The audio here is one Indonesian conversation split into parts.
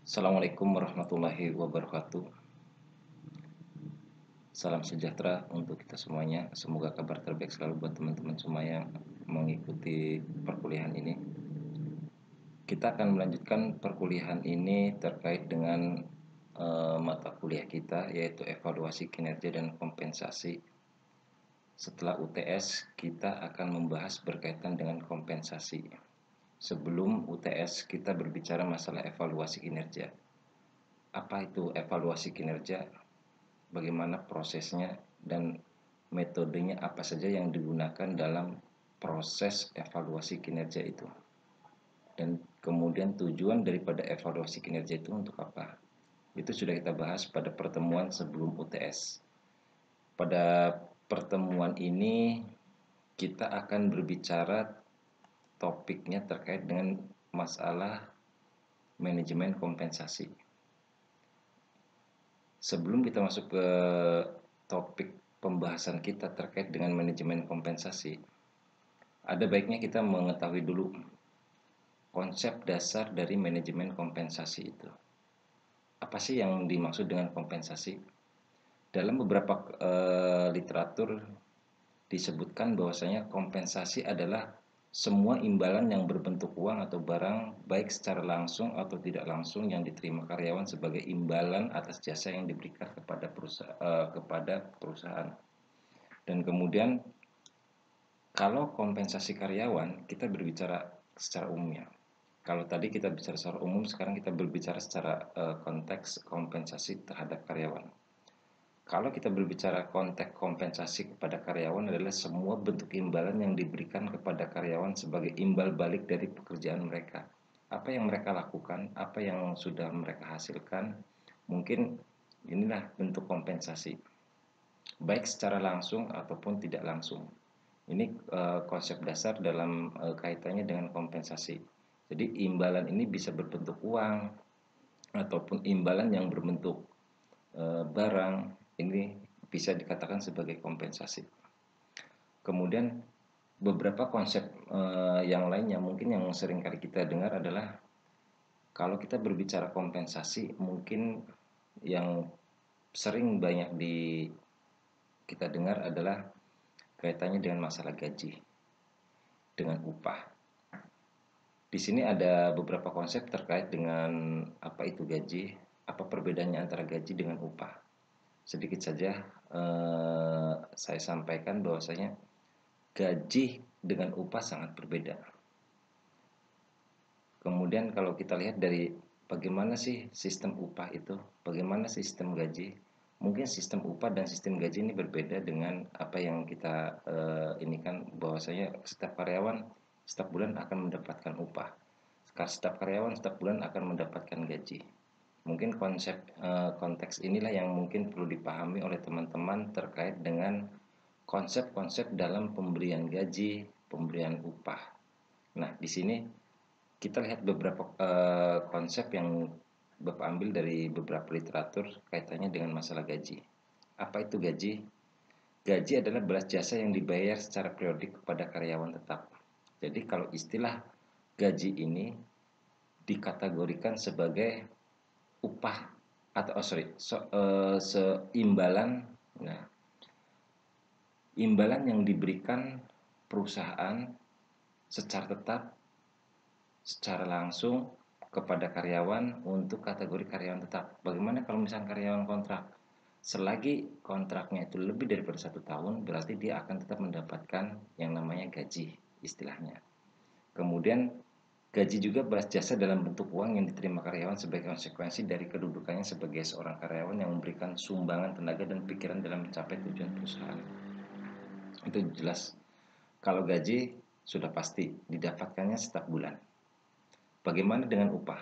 Assalamualaikum warahmatullahi wabarakatuh. Salam sejahtera untuk kita semuanya. Semoga kabar terbaik selalu buat teman-teman semua yang mengikuti perkuliahan ini. Kita akan melanjutkan perkuliahan ini terkait dengan mata kuliah kita, yaitu evaluasi kinerja dan kompensasi. Setelah UTS, kita akan membahas berkaitan dengan kompensasi. Sebelum UTS, kita berbicara masalah evaluasi kinerja. Apa itu evaluasi kinerja? Bagaimana prosesnya dan metodenya apa saja yang digunakan dalam proses evaluasi kinerja itu, dan kemudian tujuan daripada evaluasi kinerja itu untuk apa. Itu sudah kita bahas pada pertemuan sebelum UTS. Pada pertemuan ini kita akan berbicara topiknya terkait dengan masalah manajemen kompensasi. Sebelum kita masuk ke topik pembahasan kita terkait dengan manajemen kompensasi, ada baiknya kita mengetahui dulu konsep dasar dari manajemen kompensasi itu. Apa sih yang dimaksud dengan kompensasi? Dalam beberapa literatur disebutkan bahwasanya kompensasi adalah semua imbalan yang berbentuk uang atau barang, baik secara langsung atau tidak langsung, yang diterima karyawan sebagai imbalan atas jasa yang diberikan kepada perusahaan. Dan kemudian kalau kompensasi karyawan, kita berbicara secara umumnya. Kalau tadi kita bicara secara umum, sekarang kita berbicara secara konteks kompensasi terhadap karyawan. Kalau kita berbicara konteks kompensasi kepada karyawan adalah semua bentuk imbalan yang diberikan kepada karyawan sebagai imbal balik dari pekerjaan mereka. Apa yang mereka lakukan, apa yang sudah mereka hasilkan, mungkin inilah bentuk kompensasi, baik secara langsung ataupun tidak langsung. Ini konsep dasar dalam kaitannya dengan kompensasi. Jadi imbalan ini bisa berbentuk uang ataupun imbalan yang berbentuk barang, ini bisa dikatakan sebagai kompensasi. Kemudian beberapa konsep yang lainnya mungkin yang sering kali kita dengar adalah, kalau kita berbicara kompensasi, mungkin yang sering banyak kita dengar adalah kaitannya dengan masalah gaji, dengan upah. Di sini ada beberapa konsep terkait dengan apa itu gaji, apa perbedaannya antara gaji dengan upah. Sedikit saja saya sampaikan bahwasanya gaji dengan upah sangat berbeda. Kemudian kalau kita lihat dari bagaimana sih sistem upah itu, bagaimana sistem gaji, mungkin sistem upah dan sistem gaji ini berbeda dengan apa yang kita ini kan, bahwasanya setiap karyawan setiap bulan akan mendapatkan upah. Setiap karyawan setiap bulan akan mendapatkan gaji. Mungkin konteks inilah yang mungkin perlu dipahami oleh teman-teman terkait dengan konsep-konsep dalam pemberian gaji, pemberian upah. Nah, di sini kita lihat beberapa konsep yang Bapak ambil dari beberapa literatur kaitannya dengan masalah gaji. Apa itu gaji? Gaji adalah belas jasa yang dibayar secara periodik kepada karyawan tetap. Jadi kalau istilah gaji ini dikategorikan sebagai upah atau seimbalan. Nah, imbalan yang diberikan perusahaan secara tetap, secara langsung kepada karyawan untuk kategori karyawan tetap. Bagaimana kalau misalnya karyawan kontrak? Selagi kontraknya itu lebih daripada 1 tahun, berarti dia akan tetap mendapatkan yang namanya gaji istilahnya. Kemudian gaji juga balas jasa dalam bentuk uang yang diterima karyawan sebagai konsekuensi dari kedudukannya sebagai seorang karyawan yang memberikan sumbangan tenaga dan pikiran dalam mencapai tujuan perusahaan. Itu jelas. Kalau gaji sudah pasti didapatkannya setiap bulan. Bagaimana dengan upah?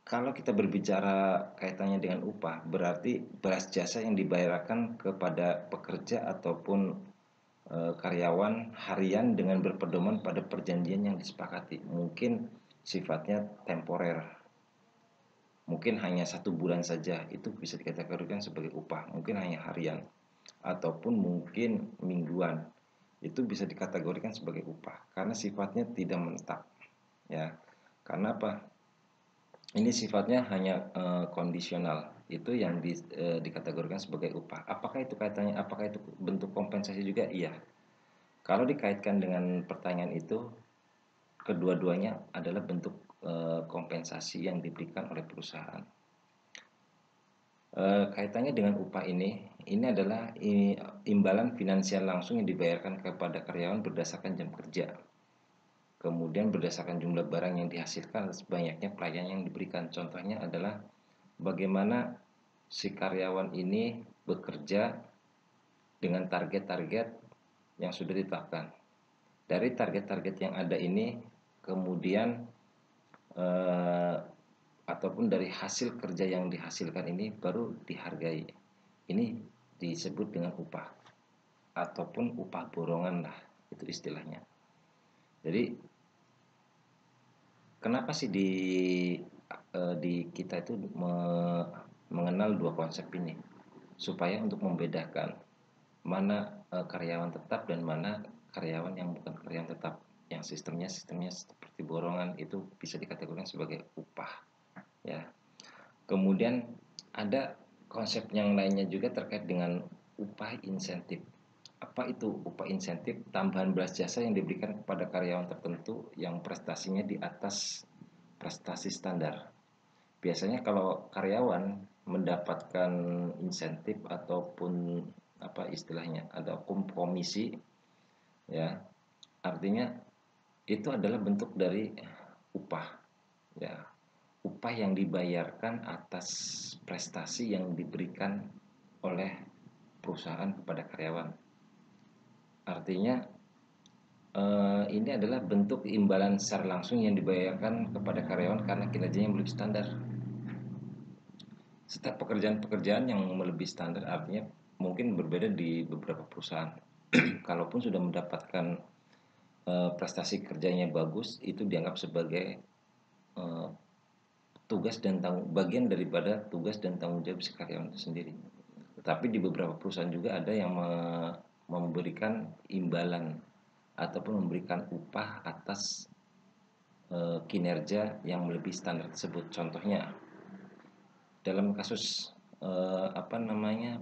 Kalau kita berbicara kaitannya dengan upah, berarti balas jasa yang dibayarkan kepada pekerja ataupun karyawan harian dengan berpedoman pada perjanjian yang disepakati. Mungkin sifatnya temporer, mungkin hanya 1 bulan saja, itu bisa dikategorikan sebagai upah. Mungkin hanya harian ataupun mungkin mingguan, itu bisa dikategorikan sebagai upah karena sifatnya tidak menetap, ya. Karena apa? Ini sifatnya hanya kondisional. Itu yang dikategorikan sebagai upah. Apakah itu bentuk kompensasi juga? Iya. Kalau dikaitkan dengan pertanyaan itu, kedua-duanya adalah bentuk kompensasi yang diberikan oleh perusahaan. Kaitannya dengan upah ini adalah imbalan finansial langsung yang dibayarkan kepada karyawan berdasarkan jam kerja. Kemudian berdasarkan jumlah barang yang dihasilkan, sebanyaknya pelayanan yang diberikan. Contohnya adalah bagaimana si karyawan ini bekerja dengan target-target yang sudah ditetapkan. Dari target-target yang ada ini, kemudian eh, ataupun dari hasil kerja yang dihasilkan ini baru dihargai. Ini disebut dengan upah ataupun upah borongan lah, itu istilahnya. Jadi kenapa sih di kita itu mengenal dua konsep ini supaya untuk membedakan mana karyawan tetap dan mana karyawan yang bukan karyawan tetap, yang sistemnya seperti borongan, itu bisa dikategorikan sebagai upah, ya. Kemudian ada konsep yang lainnya juga terkait dengan upah insentif. Apa itu upah insentif? Tambahan belas jasa yang diberikan kepada karyawan tertentu yang prestasinya di atas prestasi standar. Biasanya kalau karyawan mendapatkan insentif ataupun apa istilahnya, ada komisi, ya, artinya itu adalah bentuk dari upah, ya, upah yang dibayarkan atas prestasi yang diberikan oleh perusahaan kepada karyawan. Artinya ini adalah bentuk imbalan secara langsung yang dibayarkan kepada karyawan karena kinerjanya melebihi standar. Setiap pekerjaan-pekerjaan yang melebihi standar artinya mungkin berbeda di beberapa perusahaan. Kalaupun sudah mendapatkan prestasi kerjanya bagus, itu dianggap sebagai eh, tugas dan bagian daripada tugas dan tanggung jawab si karyawan itu sendiri. Tetapi di beberapa perusahaan juga ada yang memberikan imbalan ataupun memberikan upah atas kinerja yang melebihi standar tersebut. Contohnya dalam kasus apa namanya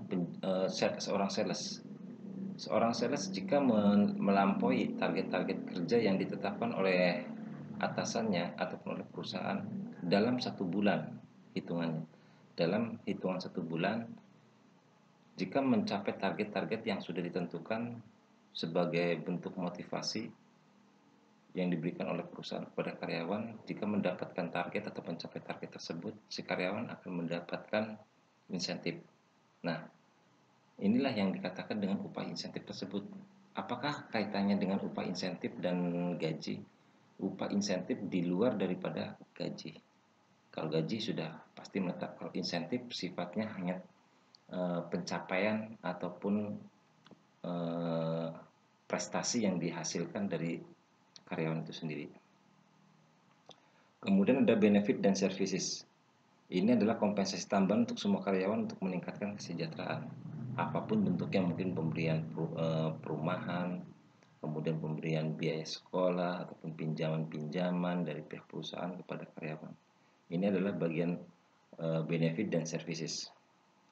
seorang sales jika melampaui target-target kerja yang ditetapkan oleh atasannya ataupun oleh perusahaan dalam satu bulan, hitungannya dalam hitungan satu bulan, jika mencapai target-target yang sudah ditentukan sebagai bentuk motivasi yang diberikan oleh perusahaan kepada karyawan, jika mendapatkan target atau mencapai target tersebut, si karyawan akan mendapatkan insentif. Nah, inilah yang dikatakan dengan upah insentif tersebut. Apakah kaitannya dengan upah insentif dan gaji? Upah insentif di luar daripada gaji. Kalau gaji sudah pasti menetap. Kalau insentif sifatnya hanya pencapaian ataupun prestasi yang dihasilkan dari karyawan itu sendiri. Kemudian ada benefit dan services. Ini adalah kompensasi tambahan untuk semua karyawan untuk meningkatkan kesejahteraan. Apapun bentuknya, mungkin pemberian perumahan, kemudian pemberian biaya sekolah ataupun pinjaman-pinjaman dari pihak perusahaan kepada karyawan. Ini adalah bagian benefit dan services.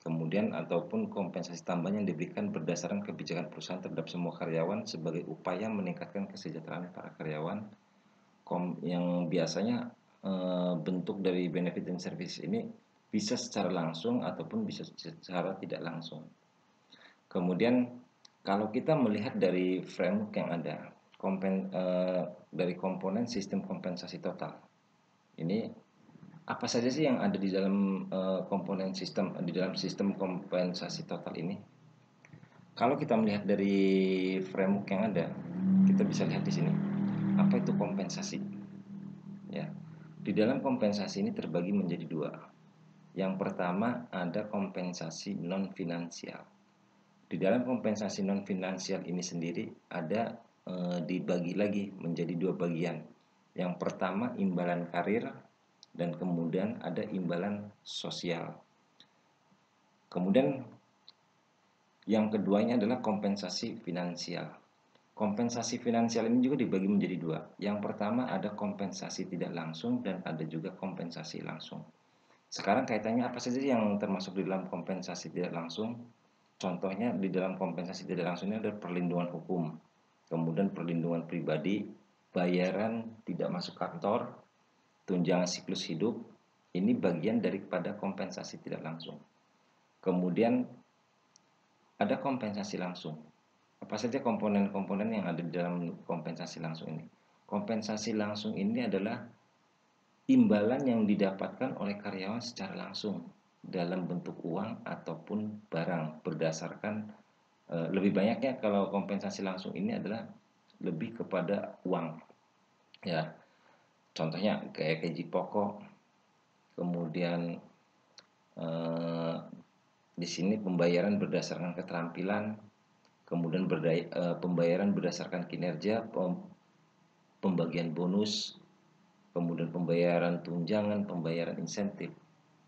Kemudian ataupun kompensasi tambahan yang diberikan berdasarkan kebijakan perusahaan terhadap semua karyawan sebagai upaya meningkatkan kesejahteraan para karyawan, yang biasanya bentuk dari benefit dan service ini bisa secara langsung ataupun bisa secara tidak langsung. Kemudian kalau kita melihat dari framework yang ada, dari komponen sistem kompensasi total, ini apa saja sih yang ada di dalam komponen di dalam sistem kompensasi total ini? Kalau kita melihat dari framework yang ada, kita bisa lihat di sini apa itu kompensasi. Ya, di dalam kompensasi ini terbagi menjadi dua. Yang pertama ada kompensasi non finansial. Di dalam kompensasi non finansial ini sendiri ada dibagi lagi menjadi dua bagian. Yang pertama imbalan karir dan kemudian ada imbalan sosial. Kemudian yang keduanya adalah kompensasi finansial. Kompensasi finansial ini juga dibagi menjadi dua. Yang pertama ada kompensasi tidak langsung dan ada juga kompensasi langsung. Sekarang kaitannya apa saja yang termasuk di dalam kompensasi tidak langsung? Contohnya di dalam kompensasi tidak langsung ini ada perlindungan hukum, kemudian perlindungan pribadi, bayaran tidak masuk kantor, tunjangan siklus hidup. Ini bagian daripada kompensasi tidak langsung. Kemudian ada kompensasi langsung. Apa saja komponen-komponen yang ada di dalam kompensasi langsung ini? Kompensasi langsung ini adalah imbalan yang didapatkan oleh karyawan secara langsung dalam bentuk uang ataupun barang berdasarkan lebih banyaknya kalau kompensasi langsung ini adalah lebih kepada uang, ya. Contohnya kayak gaji pokok, kemudian eh, di sini pembayaran berdasarkan keterampilan, kemudian pembayaran berdasarkan kinerja, pembagian bonus, kemudian pembayaran tunjangan, pembayaran insentif.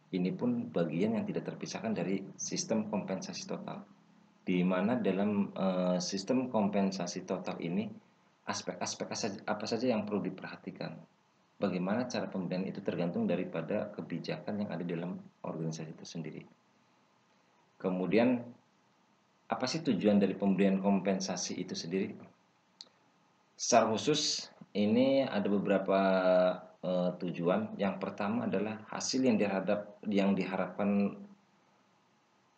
Ini pun bagian yang tidak terpisahkan dari sistem kompensasi total. Di mana dalam sistem kompensasi total ini aspek-aspek apa saja yang perlu diperhatikan. Bagaimana cara pemberian itu tergantung daripada kebijakan yang ada dalam organisasi itu sendiri. Kemudian apa sih tujuan dari pemberian kompensasi itu sendiri? Secara khusus ini ada beberapa tujuan. Yang pertama adalah hasil yang diharapkan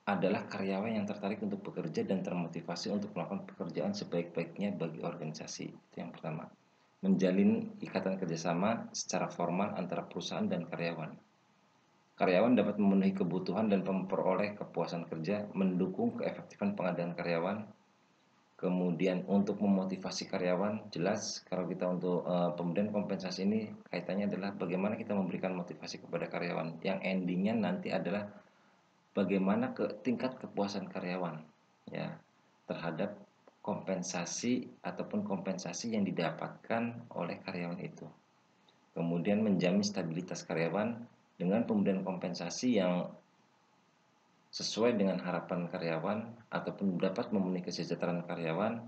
adalah karyawan yang tertarik untuk bekerja dan termotivasi untuk melakukan pekerjaan sebaik-baiknya bagi organisasi. Itu yang pertama. Menjalin ikatan kerjasama secara formal antara perusahaan dan karyawan. Karyawan dapat memenuhi kebutuhan dan memperoleh kepuasan kerja, mendukung keefektifan pengadaan karyawan. Kemudian untuk memotivasi karyawan, jelas kalau kita untuk pemberian kompensasi ini kaitannya adalah bagaimana kita memberikan motivasi kepada karyawan. Yang endingnya nanti adalah bagaimana tingkat kepuasan karyawan, ya, terhadap kompensasi ataupun kompensasi yang didapatkan oleh karyawan itu. Kemudian menjamin stabilitas karyawan dengan pemberian kompensasi yang sesuai dengan harapan karyawan ataupun dapat memenuhi kesejahteraan karyawan.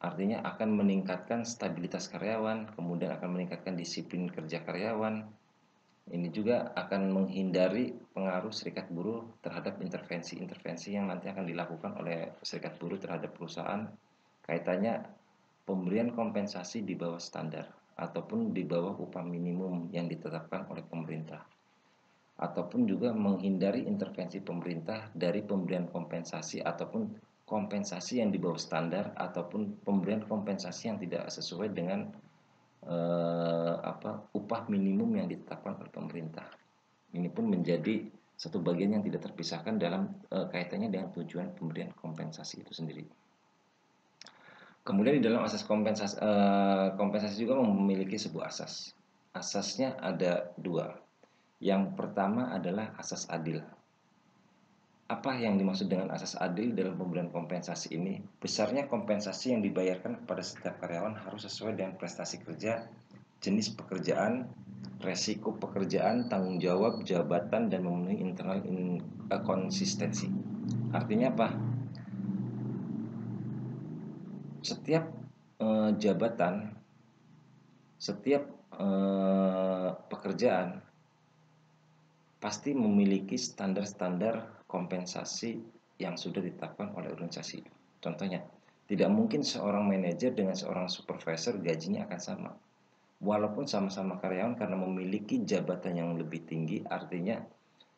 Artinya akan meningkatkan stabilitas karyawan, kemudian akan meningkatkan disiplin kerja karyawan. Ini juga akan menghindari pengaruh serikat buruh terhadap intervensi-intervensi yang nanti akan dilakukan oleh serikat buruh terhadap perusahaan. Kaitannya pemberian kompensasi di bawah standar ataupun di bawah upah minimum yang ditetapkan oleh pemerintah. Ataupun juga menghindari intervensi pemerintah dari pemberian kompensasi ataupun kompensasi yang di bawah standar ataupun pemberian kompensasi yang tidak sesuai dengan upah minimum yang ditetapkan oleh pemerintah. Ini pun menjadi satu bagian yang tidak terpisahkan dalam kaitannya dengan tujuan pemberian kompensasi itu sendiri. Kemudian di dalam asas kompensasi juga memiliki sebuah asas. Asasnya ada dua. Yang pertama adalah asas adil. Apa yang dimaksud dengan asas adil dalam pemberian kompensasi ini? Besarnya kompensasi yang dibayarkan kepada setiap karyawan harus sesuai dengan prestasi kerja, jenis pekerjaan, resiko pekerjaan, tanggung jawab, jabatan, dan memenuhi internal konsistensi. Artinya apa? Setiap jabatan, setiap pekerjaan pasti memiliki standar-standar kompensasi yang sudah ditetapkan oleh organisasi. Contohnya, tidak mungkin seorang manajer dengan seorang supervisor gajinya akan sama. Walaupun sama-sama karyawan karena memiliki jabatan yang lebih tinggi, artinya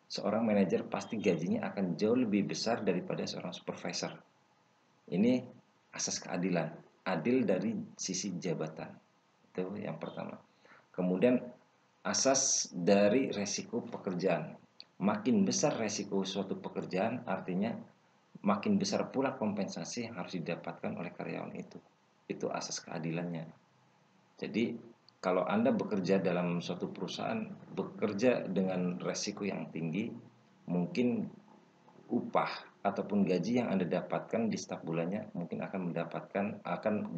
seorang manajer pasti gajinya akan jauh lebih besar daripada seorang supervisor. Ini asas keadilan, adil dari sisi jabatan. Itu yang pertama. Kemudian asas dari resiko pekerjaan. Makin besar resiko suatu pekerjaan, artinya makin besar pula kompensasi yang harus didapatkan oleh karyawan itu. Itu asas keadilannya. Jadi kalau Anda bekerja dalam suatu perusahaan, bekerja dengan resiko yang tinggi, mungkin upah ataupun gaji yang Anda dapatkan di setiap bulannya mungkin akan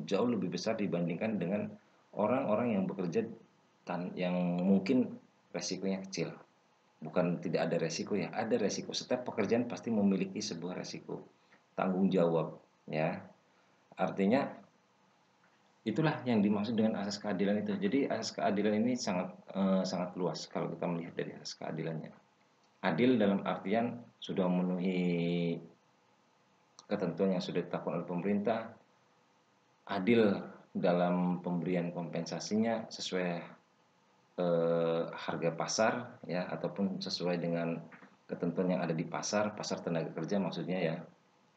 jauh lebih besar dibandingkan dengan orang-orang yang bekerja yang mungkin resikonya kecil. Bukan tidak ada resiko, ya, ada resiko. Setiap pekerjaan pasti memiliki sebuah resiko, tanggung jawab, ya. Artinya itulah yang dimaksud dengan asas keadilan itu. Jadi asas keadilan ini sangat luas kalau kita melihat dari asas keadilannya. Adil dalam artian sudah memenuhi ketentuan yang sudah ditetapkan oleh pemerintah, adil dalam pemberian kompensasinya sesuai harga pasar ya, ataupun sesuai dengan ketentuan yang ada di pasar tenaga kerja maksudnya ya,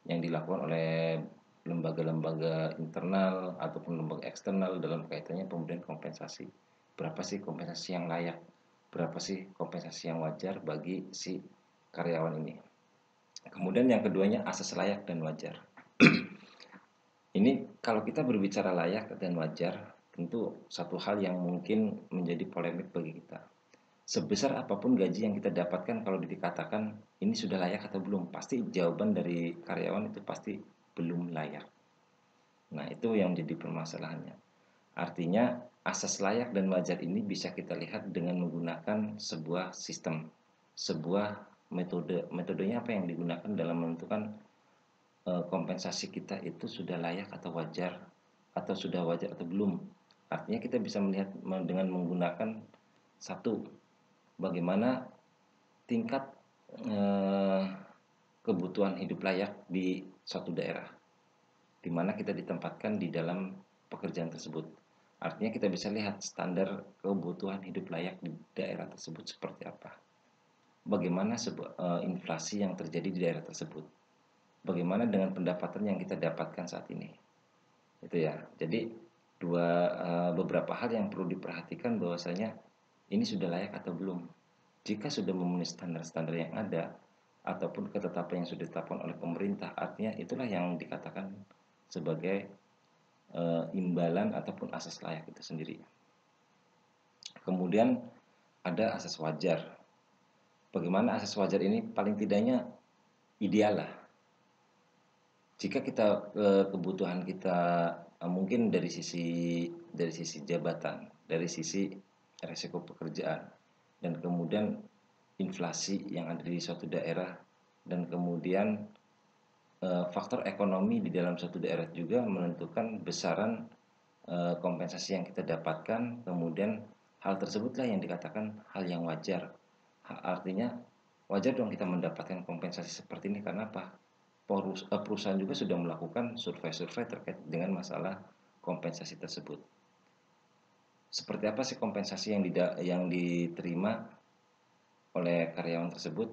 yang dilakukan oleh lembaga-lembaga internal ataupun lembaga eksternal dalam kaitannya pemberian kompensasi. Berapa sih kompensasi yang layak? Berapa sih kompensasi yang wajar bagi si karyawan ini? Kemudian yang keduanya asas layak dan wajar. Ini kalau kita berbicara layak dan wajar, tentu satu hal yang mungkin menjadi polemik bagi kita. Sebesar apapun gaji yang kita dapatkan, kalau dikatakan ini sudah layak atau belum, pasti jawaban dari karyawan itu pasti belum layak. Nah, itu yang menjadi permasalahannya. Artinya, asas layak dan wajar ini bisa kita lihat dengan menggunakan sebuah sistem, sebuah metode. Metodenya apa yang digunakan dalam menentukan kompensasi kita itu sudah layak atau wajar, atau sudah wajar atau belum. Artinya kita bisa melihat dengan menggunakan satu, bagaimana tingkat eh, kebutuhan hidup layak di suatu daerah, di mana kita ditempatkan di dalam pekerjaan tersebut. Artinya kita bisa lihat standar kebutuhan hidup layak di daerah tersebut seperti apa. Bagaimana inflasi yang terjadi di daerah tersebut. Bagaimana dengan pendapatan yang kita dapatkan saat ini. Itu ya. Jadi beberapa hal yang perlu diperhatikan bahwasanya ini sudah layak atau belum. Jika sudah memenuhi standar-standar yang ada ataupun ketetapan yang sudah ditetapkan oleh pemerintah, artinya itulah yang dikatakan sebagai imbalan ataupun asas layak itu sendiri. Kemudian ada asas wajar. Bagaimana asas wajar ini paling tidaknya ideal lah. Jika kita kebutuhan kita mungkin dari sisi jabatan, dari sisi resiko pekerjaan, dan kemudian inflasi yang ada di suatu daerah, dan kemudian faktor ekonomi di dalam suatu daerah juga menentukan besaran kompensasi yang kita dapatkan. Kemudian hal tersebutlah yang dikatakan hal yang wajar. Artinya wajar dong kita mendapatkan kompensasi seperti ini, karena apa? Perusahaan juga sudah melakukan survei-survei terkait dengan masalah kompensasi tersebut. Seperti apa sih kompensasi yang diterima oleh karyawan tersebut?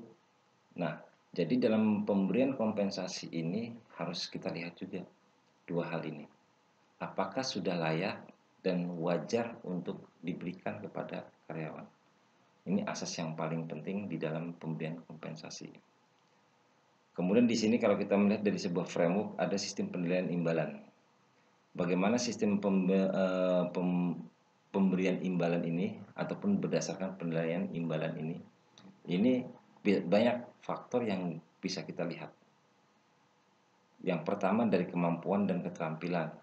Nah, jadi dalam pemberian kompensasi ini harus kita lihat juga dua hal ini. Apakah sudah layak dan wajar untuk diberikan kepada karyawan? Ini asas yang paling penting di dalam pemberian kompensasi. Kemudian di sini kalau kita melihat dari sebuah framework, ada sistem penilaian imbalan. Bagaimana sistem pemberian imbalan ini ataupun berdasarkan penilaian imbalan ini banyak faktor yang bisa kita lihat. Yang pertama dari kemampuan dan keterampilan,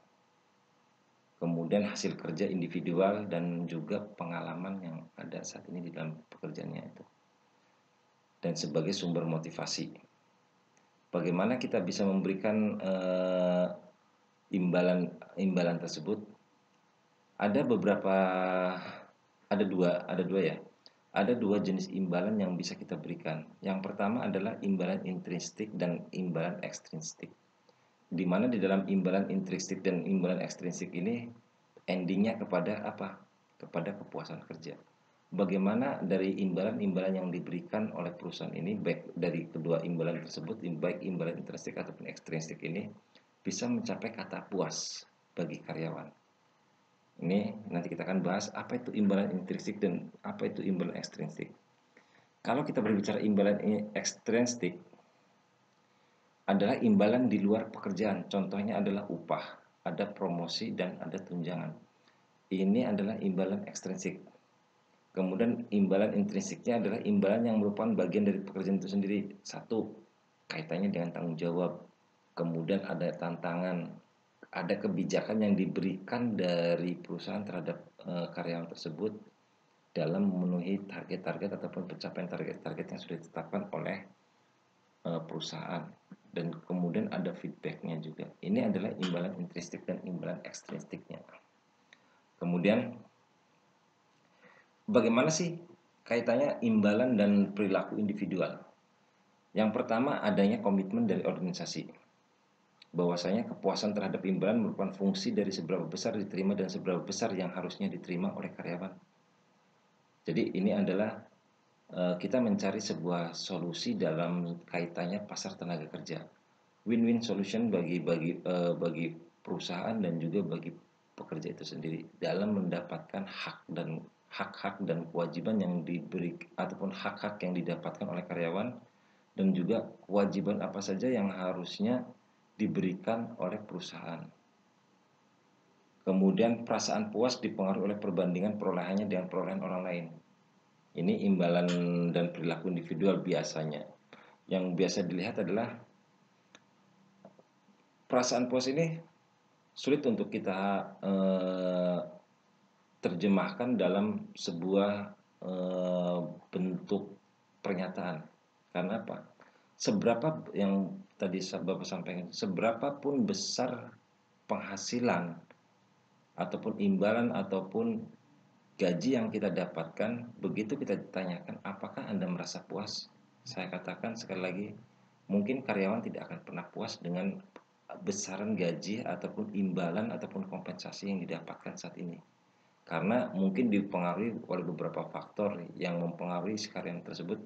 kemudian hasil kerja individual dan juga pengalaman yang ada saat ini di dalam pekerjaannya itu, dan sebagai sumber motivasi. Bagaimana kita bisa memberikan imbalan tersebut? Ada beberapa, ada dua ya. Ada dua jenis imbalan yang bisa kita berikan. Yang pertama adalah imbalan intrinsik dan imbalan ekstrinsik. Di mana di dalam imbalan intrinsik dan imbalan ekstrinsik ini endingnya kepada apa? Kepada kepuasan kerja. Bagaimana dari imbalan-imbalan yang diberikan oleh perusahaan ini, baik dari kedua imbalan tersebut, baik imbalan intrinsik ataupun ekstrinsik ini, bisa mencapai kata puas bagi karyawan. Ini nanti kita akan bahas apa itu imbalan intrinsik dan apa itu imbalan ekstrinsik. Kalau kita berbicara imbalan ekstrinsik, adalah imbalan di luar pekerjaan. Contohnya adalah upah, ada promosi, dan ada tunjangan. Ini adalah imbalan ekstrinsik. Kemudian imbalan intrinsiknya adalah imbalan yang merupakan bagian dari pekerjaan itu sendiri. Satu, kaitannya dengan tanggung jawab. Kemudian ada tantangan, ada kebijakan yang diberikan dari perusahaan terhadap karyawan tersebut dalam memenuhi target-target ataupun pencapaian target-target yang sudah ditetapkan oleh perusahaan. dan kemudian ada feedbacknya juga. Ini adalah imbalan intrinsik dan imbalan ekstrinstiknya. Kemudian bagaimana sih kaitannya imbalan dan perilaku individual? Yang pertama, adanya komitmen dari organisasi. Bahwasanya kepuasan terhadap imbalan merupakan fungsi dari seberapa besar diterima dan seberapa besar yang harusnya diterima oleh karyawan. Jadi ini adalah kita mencari sebuah solusi dalam kaitannya pasar tenaga kerja. Win-win solution bagi perusahaan dan juga bagi pekerja itu sendiri dalam mendapatkan hak-hak dan kewajiban yang diberi ataupun hak-hak yang didapatkan oleh karyawan dan juga kewajiban apa saja yang harusnya diberikan oleh perusahaan. Kemudian perasaan puas dipengaruhi oleh perbandingan perolehannya dengan perolehan orang lain. Ini imbalan dan perilaku individual biasanya. Yang biasa dilihat adalah perasaan puas ini sulit untuk kita terjemahkan dalam sebuah bentuk pernyataan. Karena apa? Seberapa yang tadi Bapak sampaikan, seberapapun besar penghasilan ataupun imbalan ataupun gaji yang kita dapatkan, begitu kita ditanyakan apakah Anda merasa puas? Saya katakan sekali lagi, mungkin karyawan tidak akan pernah puas dengan besaran gaji ataupun imbalan ataupun kompensasi yang didapatkan saat ini. Karena mungkin dipengaruhi oleh beberapa faktor yang mempengaruhi si karyawan tersebut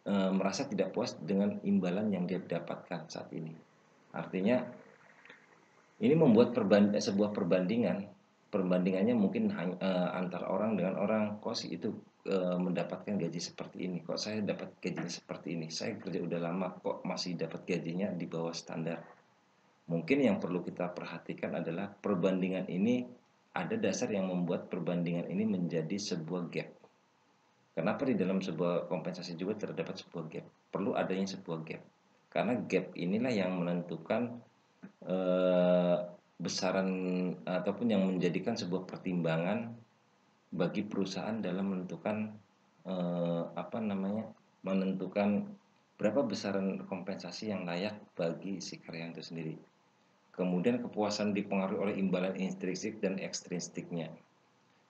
merasa tidak puas dengan imbalan yang dia dapatkan saat ini. Artinya ini membuat sebuah perbandingannya mungkin antar orang dengan orang, kok sih itu mendapatkan gaji seperti ini, kok saya dapat gajinya seperti ini, saya kerja udah lama kok masih dapat gajinya di bawah standar. Mungkin yang perlu kita perhatikan adalah perbandingan ini, ada dasar yang membuat perbandingan ini menjadi sebuah gap. Kenapa di dalam sebuah kompensasi juga terdapat sebuah gap, perlu adanya sebuah gap, karena gap inilah yang menentukan besaran ataupun yang menjadikan sebuah pertimbangan bagi perusahaan dalam menentukan menentukan berapa besaran kompensasi yang layak bagi si karyawan itu sendiri. Kemudian kepuasan dipengaruhi oleh imbalan intrinsik dan ekstrinstiknya.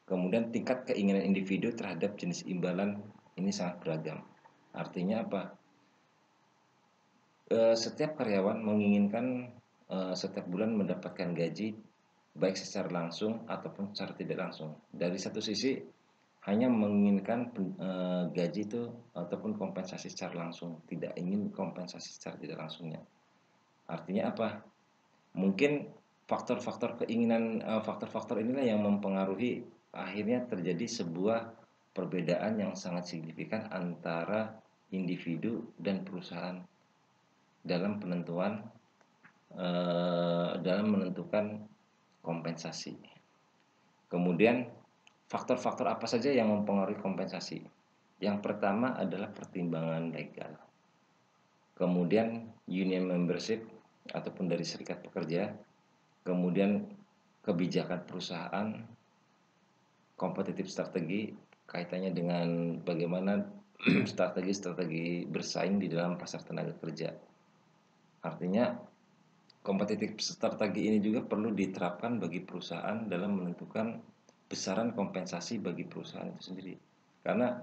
Kemudian tingkat keinginan individu terhadap jenis imbalan ini sangat beragam. Artinya apa? Setiap karyawan menginginkan setiap bulan mendapatkan gaji baik secara langsung ataupun secara tidak langsung. Dari satu sisi hanya menginginkan gaji itu ataupun kompensasi secara langsung, tidak ingin kompensasi secara tidak langsungnya. Artinya apa? Mungkin faktor-faktor inilah yang mempengaruhi akhirnya terjadi sebuah perbedaan yang sangat signifikan antara individu dan perusahaan dalam menentukan kompensasi. Kemudian faktor-faktor apa saja yang mempengaruhi kompensasi? Yang pertama adalah pertimbangan legal. Kemudian union membership ataupun dari serikat pekerja. Kemudian kebijakan perusahaan, kompetitif strategi kaitannya dengan bagaimana strategi bersaing di dalam pasar tenaga kerja. Artinya kompetitif strategi ini juga perlu diterapkan bagi perusahaan dalam menentukan besaran kompensasi bagi perusahaan itu sendiri. Karena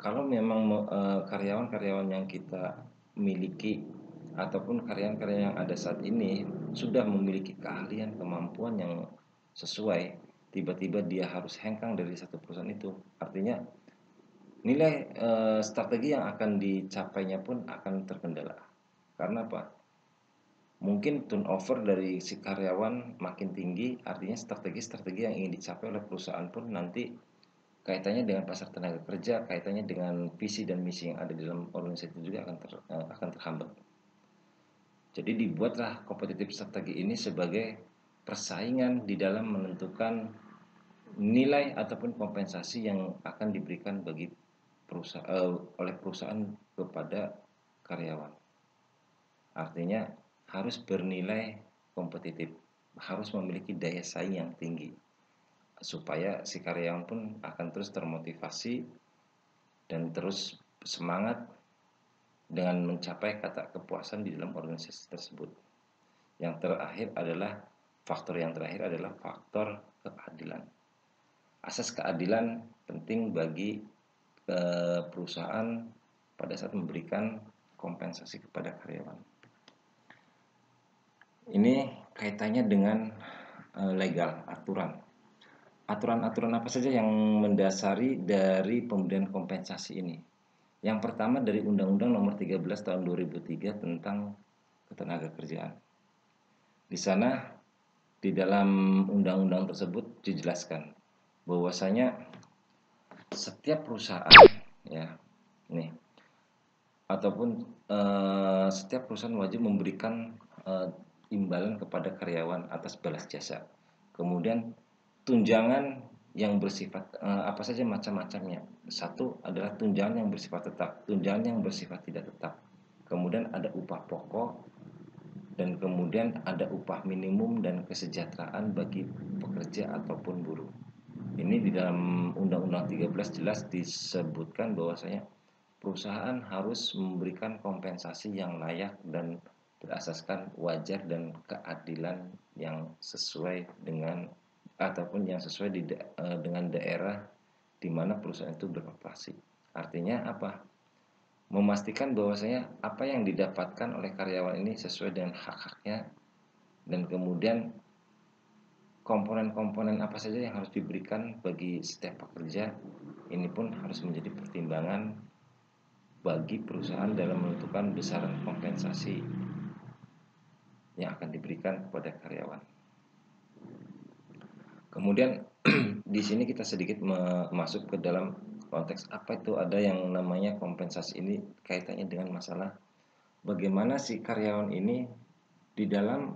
kalau memang karyawan-karyawan yang kita miliki ataupun karyawan-karyawan yang ada saat ini sudah memiliki keahlian, kemampuan yang sesuai, tiba-tiba dia harus hengkang dari satu perusahaan itu, artinya nilai strategi yang akan dicapainya pun akan terkendala. Karena apa? Mungkin turnover dari si karyawan makin tinggi, artinya strategi-strategi yang ingin dicapai oleh perusahaan pun nanti kaitannya dengan pasar tenaga kerja, kaitannya dengan visi dan misi yang ada di dalam organisasi itu juga akan terhambat. Jadi dibuatlah kompetitif strategi ini sebagai persaingan di dalam menentukan nilai ataupun kompensasi yang akan diberikan bagi oleh perusahaan kepada karyawan. Artinya harus bernilai kompetitif, harus memiliki daya saing yang tinggi, supaya si karyawan pun akan terus termotivasi dan terus semangat dengan mencapai kata kepuasan di dalam organisasi tersebut. Faktor yang terakhir adalah faktor keadilan. Asas keadilan penting bagi perusahaan pada saat memberikan kompensasi kepada karyawan. Ini kaitannya dengan legal, aturan. Aturan-aturan apa saja yang mendasari dari pemberian kompensasi ini? Yang pertama dari Undang-Undang Nomor 13 Tahun 2003 tentang Ketenagakerjaan. Di sana di dalam undang-undang tersebut dijelaskan bahwasanya setiap perusahaan ya ini ataupun setiap perusahaan wajib memberikan imbalan kepada karyawan atas balas jasa. Kemudian tunjangan yang bersifat apa saja macam-macamnya. Satu adalah tunjangan yang bersifat tetap, tunjangan yang bersifat tidak tetap. Kemudian ada upah pokok dan kemudian ada upah minimum dan kesejahteraan bagi pekerja ataupun buruh. Ini di dalam Undang-Undang 13 jelas disebutkan bahwasanya perusahaan harus memberikan kompensasi yang layak dan berasaskan wajar dan keadilan yang sesuai dengan ataupun yang sesuai dengan daerah di mana perusahaan itu beroperasi. Artinya apa? Memastikan bahwasanya apa yang didapatkan oleh karyawan ini sesuai dengan hak-haknya dan kemudian komponen-komponen apa saja yang harus diberikan bagi setiap pekerja ini pun harus menjadi pertimbangan bagi perusahaan dalam menentukan besaran kompensasi yang akan diberikan kepada karyawan. Kemudian di sini kita sedikit masuk ke dalam konteks apa itu ada yang namanya kompensasi ini kaitannya dengan masalah bagaimana si karyawan ini di dalam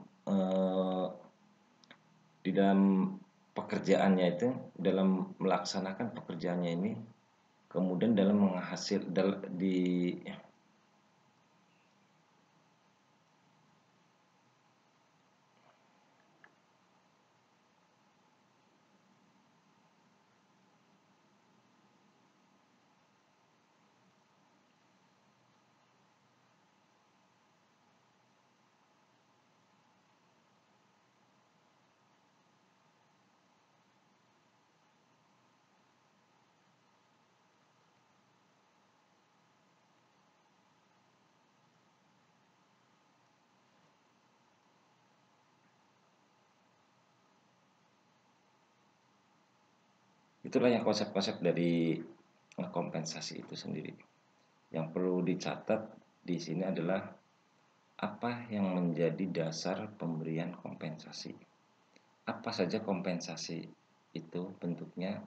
pekerjaannya itu dalam melaksanakan pekerjaannya ini kemudian dalam itulah yang konsep-konsep dari kompensasi itu sendiri. Yang perlu dicatat di sini adalah apa yang menjadi dasar pemberian kompensasi. Apa saja kompensasi itu bentuknya,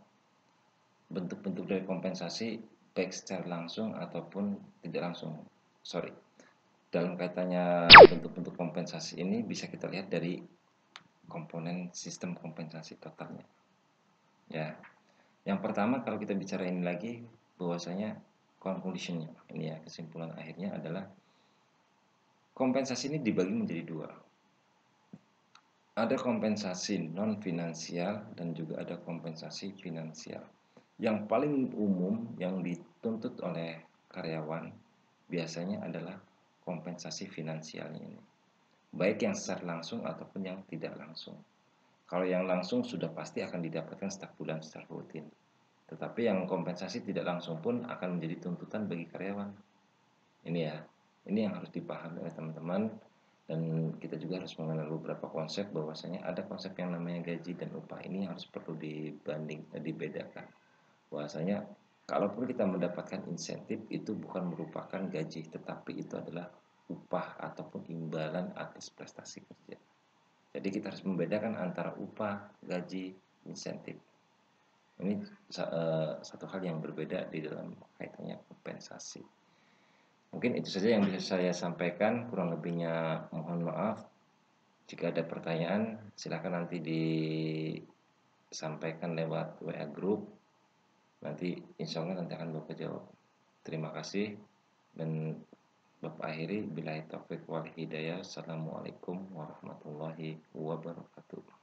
bentuk-bentuk dari kompensasi baik secara langsung ataupun tidak langsung. Dalam kaitannya bentuk-bentuk kompensasi ini bisa kita lihat dari komponen sistem kompensasi totalnya. Ya. Yang pertama kalau kita bicara ini lagi bahwasanya conclusionnya ini ya kesimpulan akhirnya adalah kompensasi ini dibagi menjadi dua. Ada kompensasi non finansial dan juga ada kompensasi finansial. Yang paling umum yang dituntut oleh karyawan biasanya adalah kompensasi finansialnya ini. Baik yang secara langsung ataupun yang tidak langsung. Kalau yang langsung sudah pasti akan didapatkan setiap bulan secara rutin. Tetapi yang kompensasi tidak langsung pun akan menjadi tuntutan bagi karyawan. Ini ya, ini yang harus dipahami oleh teman-teman dan kita juga harus mengenal beberapa konsep bahwasanya ada konsep yang namanya gaji dan upah ini harus perlu dibedakan. Bahwasanya kalaupun kita mendapatkan insentif itu bukan merupakan gaji tetapi itu adalah upah ataupun imbalan atas prestasi kerja. Jadi kita harus membedakan antara upah, gaji, insentif. Ini satu hal yang berbeda di dalam kaitannya kompensasi. Mungkin itu saja yang bisa saya sampaikan, kurang lebihnya mohon maaf. Jika ada pertanyaan silakan nanti disampaikan lewat WA group. Nanti insya Allah nanti akan Bapak jawab. Terima kasih dan Bapak akhiri billahi taufiq wal hidayah. Assalamualaikum warahmatullahi wabarakatuh.